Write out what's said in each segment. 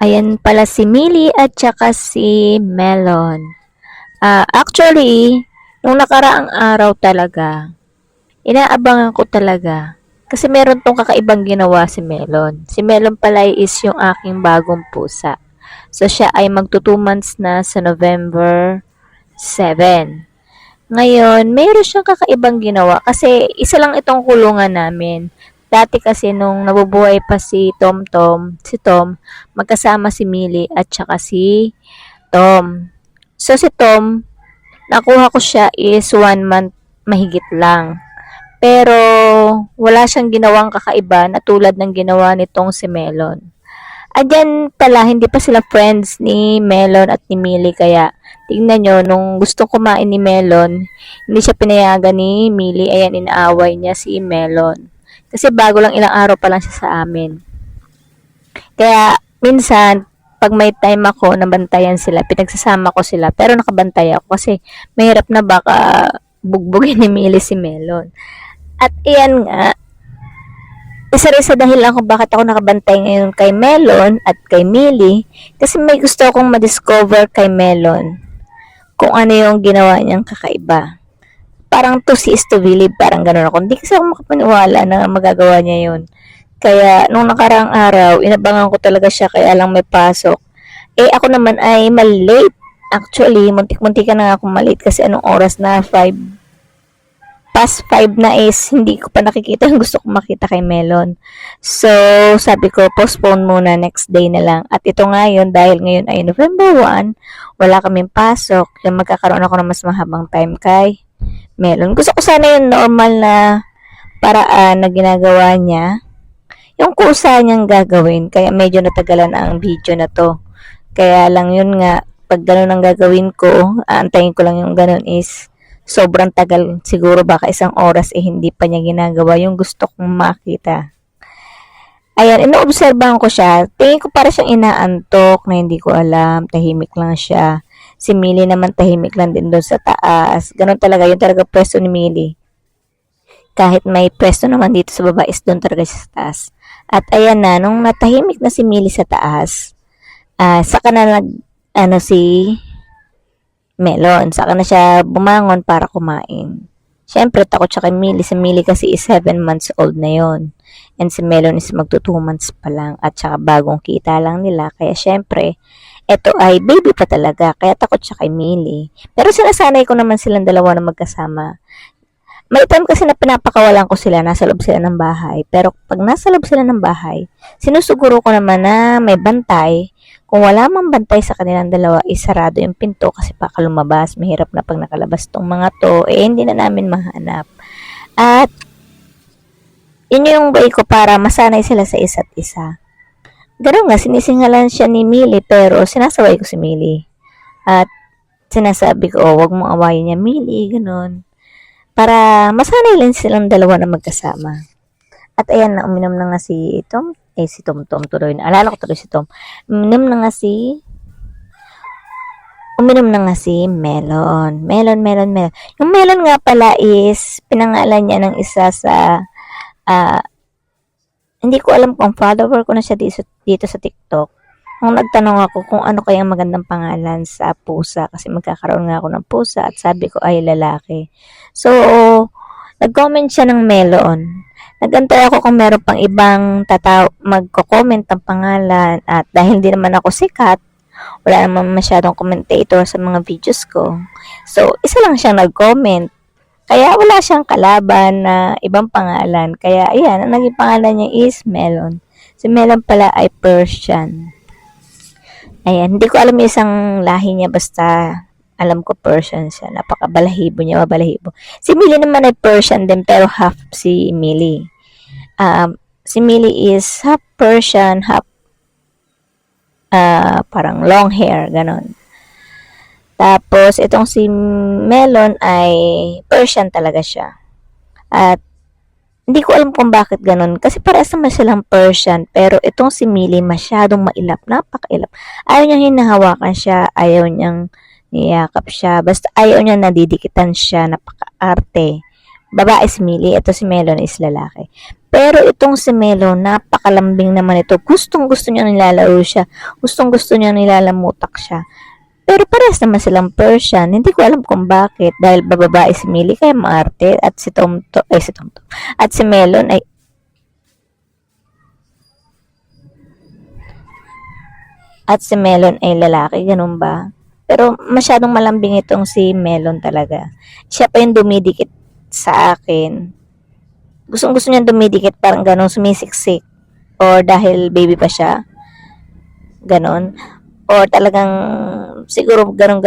Ayan pala si Millie at saka si Melon. Actually, nung nakaraang araw talaga, inaabangan ko talaga. Kasi meron tong kakaibang ginawa si Melon. Si Melon pala is yung aking bagong pusa. So, siya ay magto 2 months na sa November 7. Ngayon, mayroon siyang kakaibang ginawa kasi isa lang itong kulungan namin. Dati kasi nung nabubuhay pa si Tom, magkasama si Millie at saka si Tom. So si Tom, nakuha ko siya is 1 month mahigit lang. Pero wala siyang ginawang kakaiba na tulad ng ginawa nitong si Melon. Andyan pala, hindi pa sila friends ni Melon at ni Millie kaya tingnan nyo, nung gustong kumain ni Melon, hindi siya pinayagan ni Millie, ayan, inaaway niya si Melon. Kasi bago lang ilang araw pa lang siya sa amin. Kaya minsan, pag may time ako, nabantayan sila, pinagsasama ko sila, pero nakabantay ako kasi mahirap na baka bugbugin ni Millie si Melon. At iyan nga, isa rin sa dahilan kung bakit ako nakabantay ngayon kay Melon at kay Millie, kasi may gusto akong ma-discover kay Melon kung ano yung ginawa niyang kakaiba. Parang to see is to believe, parang gano'n ako. Hindi kasi ako makapaniwala na magagawa niya yun. Kaya, nung nakaraang araw, inabangan ko talaga siya kaya lang may pasok. Eh, ako naman ay malate. Actually, muntik-muntik ka na nga akong malate kasi anong oras na 5 past 5 na is hindi ko pa nakikita yung gusto kong makita kay Melon. So, sabi ko, postpone muna, next day na lang. At ito ngayon, dahil ngayon ay November 1, wala kaming pasok. Yung magkakaroon ako ng mas mahabang time kay Melon. Gusto ko sana yung normal na paraan na ginagawa niya. Yung kusa niyang gagawin. Kaya medyo natagalan ang video na to. Kaya lang yun nga, pag ganun ang gagawin ko, aantayin ko lang yung ganun is sobrang tagal, siguro baka 1 oras hindi pa niya ginagawa yung gusto kong makita. Ayan, inoobserbahan ko siya. Tingin ko para siyang inaantok na hindi ko alam. Tahimik lang siya. Si Millie naman tahimik lang din doon sa taas. Ganon talaga. Yun talaga pwesto ni Millie. Kahit may pwesto naman dito sa baba is doon talaga siya sa taas. At ayan na, nung natahimik na si Millie sa taas, saka na si Melon. Saka na siya bumangon para kumain. Siyempre, takot siya kay Millie. Si Millie kasi is 7 months old na yon. And si Melon is magto 2 months pa lang. At saka bagong kita lang nila. Kaya siyempre, eto ay baby pa talaga. Kaya takot siya kay Millie. Pero sinasanay ko naman silang dalawa na magkasama. May time kasi na pinapakawalan ko sila, nasa loob sila ng bahay. Pero pag nasa loob sila ng bahay, sinusuguro ko naman na may bantay. Kung wala mang bantay sa kanilang dalawa, isarado yung pinto kasi baka lumabas. Mahirap na pag nakalabas tong mga to, hindi na namin mahanap. At yun yung way ko para masanay sila sa isa't isa. Ganun nga, sinisingalan siya ni Millie pero sinasaway ko si Millie. At sinasabi ko, wag mong awayin niya Millie, ganun. Para masanay lang silang dalawa na magkasama. At ayan na, uminom na nga si Tom. Si Tom tuloy. Naalala ko tuloy si Tom. Uminom na nga si Melon. Melon. Yung Melon nga pala is pinangalan niya ng isa sa hindi ko alam kung follower ko na siya dito sa TikTok. Nung nagtanong ako kung ano kaya magandang pangalan sa pusa kasi magkakaroon nga ako ng pusa at sabi ko ay lalaki. So, nag-comment siya ng Melon. Nagantay ako kung meron pang ibang magko-comment ng pangalan at dahil hindi naman ako sikat, wala naman masyadong commentator sa mga videos ko. So, isa lang siyang nag-comment. Kaya wala siyang kalaban na ibang pangalan. Kaya ayan, ang naging pangalan niya is Melon. Si Melon pala ay Persian. Ayan, hindi ko alam yung isang lahi niya basta alam ko Persian siya. Napakabalahibo niya, mabalahibo. Si Millie naman ay Persian din pero half si Millie. Si Millie is half Persian, half parang long hair, ganon. Tapos, itong si Melon ay Persian talaga siya. At hindi ko alam kung bakit ganun. Kasi parehas naman silang Persian. Pero itong si Millie masyadong mailap. Napakailap. Ayaw niyang hinahawakan siya. Ayaw niyang niyakap siya. Basta ayaw niyang nadidikitan siya. Napaka-arte. Babae si Millie. Ito si Melon is lalaki. Pero itong si Melo, napakalambing naman ito. Gustong-gusto niya nilalaro siya. Gustong-gusto niya nilalamutak siya. Pero parehas naman silang Persian. Hindi ko alam kung bakit. Dahil bababae si Millie kaya maarte. At si Tom. At si Melon ay lalaki. Ganun ba? Pero masyadong malambing itong si Melon talaga. Siya pa yung dumidikit sa akin. Gustong-gusto niya dumidikit parang ganun, sumisiksik. Or dahil baby pa siya. Ganon. Or talagang siguro ganun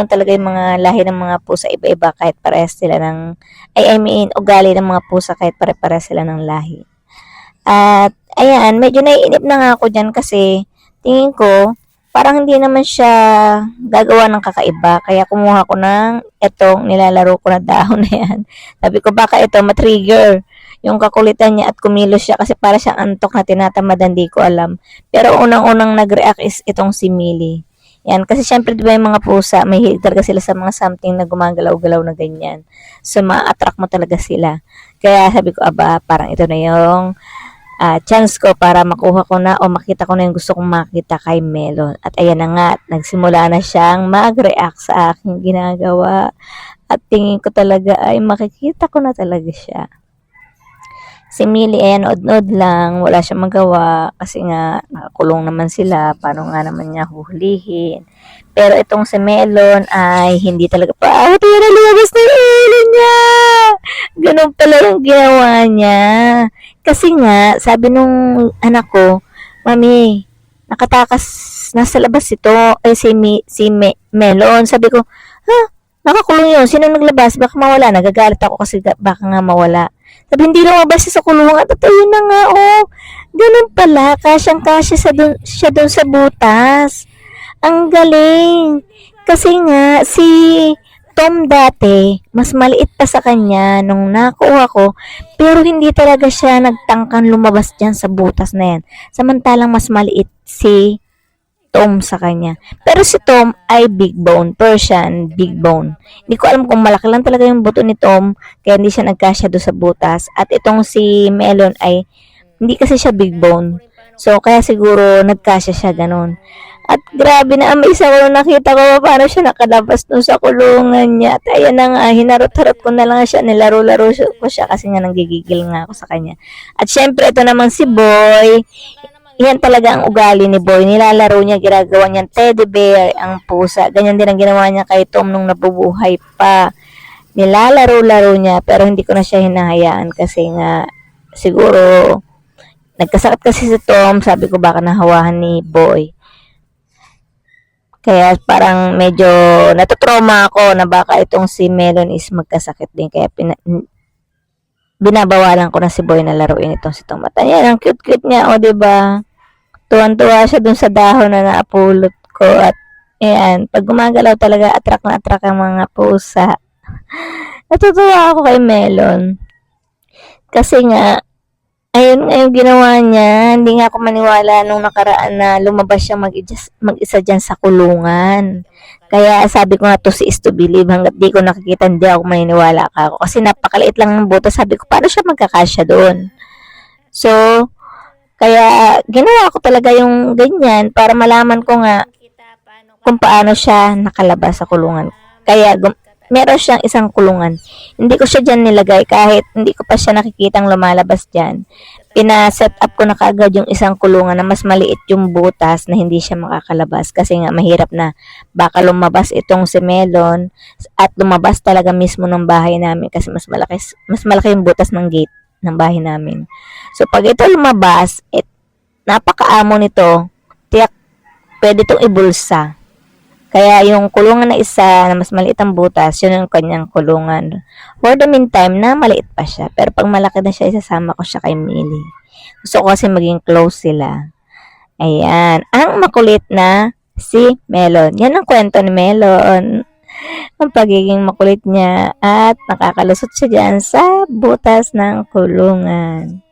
talaga yung mga lahi ng mga pusa iba-iba kahit parehas sila ng I mean ugali ng mga pusa kahit pare-parehas sila ng lahi. At ayan, medyo naiinip na nga ako diyan kasi tingin ko parang hindi naman siya gagawa ng kakaiba kaya kumuha ko ng etong nilalaro ko na dahon na yan. Sabi ko baka ito matrigger yung kakulitan niya at kumilos siya kasi para siyang antok na tinatamadan, di ko alam. Pero unang-unang nag-react is itong si Millie. Yan, kasi syempre diba yung mga pusa, may hilig talaga sila sa mga something na gumagalaw-galaw na ganyan. So, ma-attract mo talaga sila. Kaya sabi ko, aba, parang ito na yung chance ko para makuha ko na o makita ko na yung gusto kong makita kay Melon. At ayan na nga, nagsimula na siyang mag-react sa aking ginagawa. At tingin ko talaga ay makikita ko na talaga siya. Si Millie, ayan, od-od lang, wala siyang magawa kasi nga nakakulong naman sila, paano nga naman niya huhulihin. Pero itong si Melon ay hindi talaga pa, ito na lumabas na yung ulo niya! Ganun pala yung ginawa niya. Kasi nga, sabi nung anak ko, Mami, nakatakas, nasa labas ito, ay Melon. Sabi ko, ha? Nakakulong yun. Sino naglabas? Baka mawala. Nagagalit ako kasi baka nga mawala. Sabi, hindi lumabas siya sa kulungan. At ayun na nga, oh. Ganun pala. Kasyang-kasya siya dun sa butas. Ang galing. Kasi nga, si Tom dati, mas maliit pa sa kanya nung nakuha ko. Pero hindi talaga siya nagtangkang lumabas dyan sa butas na yan. Samantalang mas maliit si Tom sa kanya. Pero si Tom ay big bone, Persian, big bone. Hindi ko alam kung malaki lang talaga yung buto ni Tom, kaya hindi siya nagkasya doon sa butas. At itong si Melon ay, hindi kasi siya big bone. So, kaya siguro nagkasya siya ganun. At grabe na amaze ako nung nakita ko paano siya nakalabas doon sa kulungan niya. At ayan na nga, hinarot-harot ko na lang siya, nilaro-laro ko siya kasi nga nanggigigil nga ako sa kanya. At syempre, ito namang si Boy. Yan talaga ang ugali ni Boy. Nilalaro niya, ginagawa niya teddy bear, ang pusa. Ganyan din ang ginawa niya kay Tom nung nabubuhay pa. Nilalaro-laro niya, pero hindi ko na siya hinahayaan kasi nga, siguro, nagkasakit kasi si Tom, sabi ko baka nahawahan ni Boy. Kaya parang medyo natutrauma ako na baka itong si Melon is magkasakit din. Kaya binabawalan ko na si Boy na laruin itong si Tom. At ayan, ang cute-cute niya, o diba? Tuwan-tuwa siya dun sa dahon na naapulot ko. At ayan, pag gumagalaw talaga, attract na attract ang mga pusa. Natutuwa ako kay Melon. Kasi nga, ayun yung ginawa niya. Hindi nga ako maniwala nung nakaraan na lumabas siya mag-isa dyan sa kulungan. Kaya sabi ko nga to si is to believe. Hanggat di ko nakikita, hindi ako maniniwala ka ako. Kasi napakaliit lang ng buto. Sabi ko, paano siya magkakasya doon? So, kaya ginawa ko talaga yung ganyan para malaman ko nga kung paano siya nakalabas sa kulungan. Kaya meron siyang isang kulungan. Hindi ko siya dyan nilagay kahit hindi ko pa siya nakikitang lumalabas dyan. Pina-set up ko na kaagad yung isang kulungan na mas maliit yung butas na hindi siya makakalabas kasi nga mahirap na baka lumabas itong si Melon at lumabas talaga mismo ng bahay namin kasi mas malaki yung butas ng gate ng bahay namin. So pag ito lumabas, napakaamo nito, tiyak pwede itong ibulsa. Kaya yung kulungan na isa na mas maliit ang butas, yun ang kanyang kulungan. For the meantime, na maliit pa siya. Pero pag malaki na siya, isasama ko siya kay Millie. Gusto ko kasi maging close sila. Ayan. Ang makulit na si Melon. Yan ang kwento ni Melon. Ang pagiging makulit niya at nakakalusot siya dyan sa butas ng kulungan.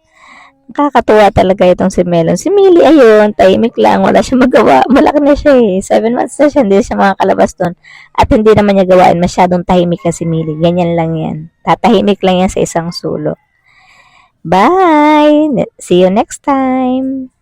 Nakakatuwa talaga itong si Melon. Si Millie, ayun, tahimik lang. Wala siya magawa. Malaki na siya eh. 7 months na siya. Hindi siya makakalabas doon. At hindi naman niya gawain. Masyadong tahimik na si Millie. Ganyan lang yan. Tatahimik lang yan sa isang sulok. Bye! See you next time!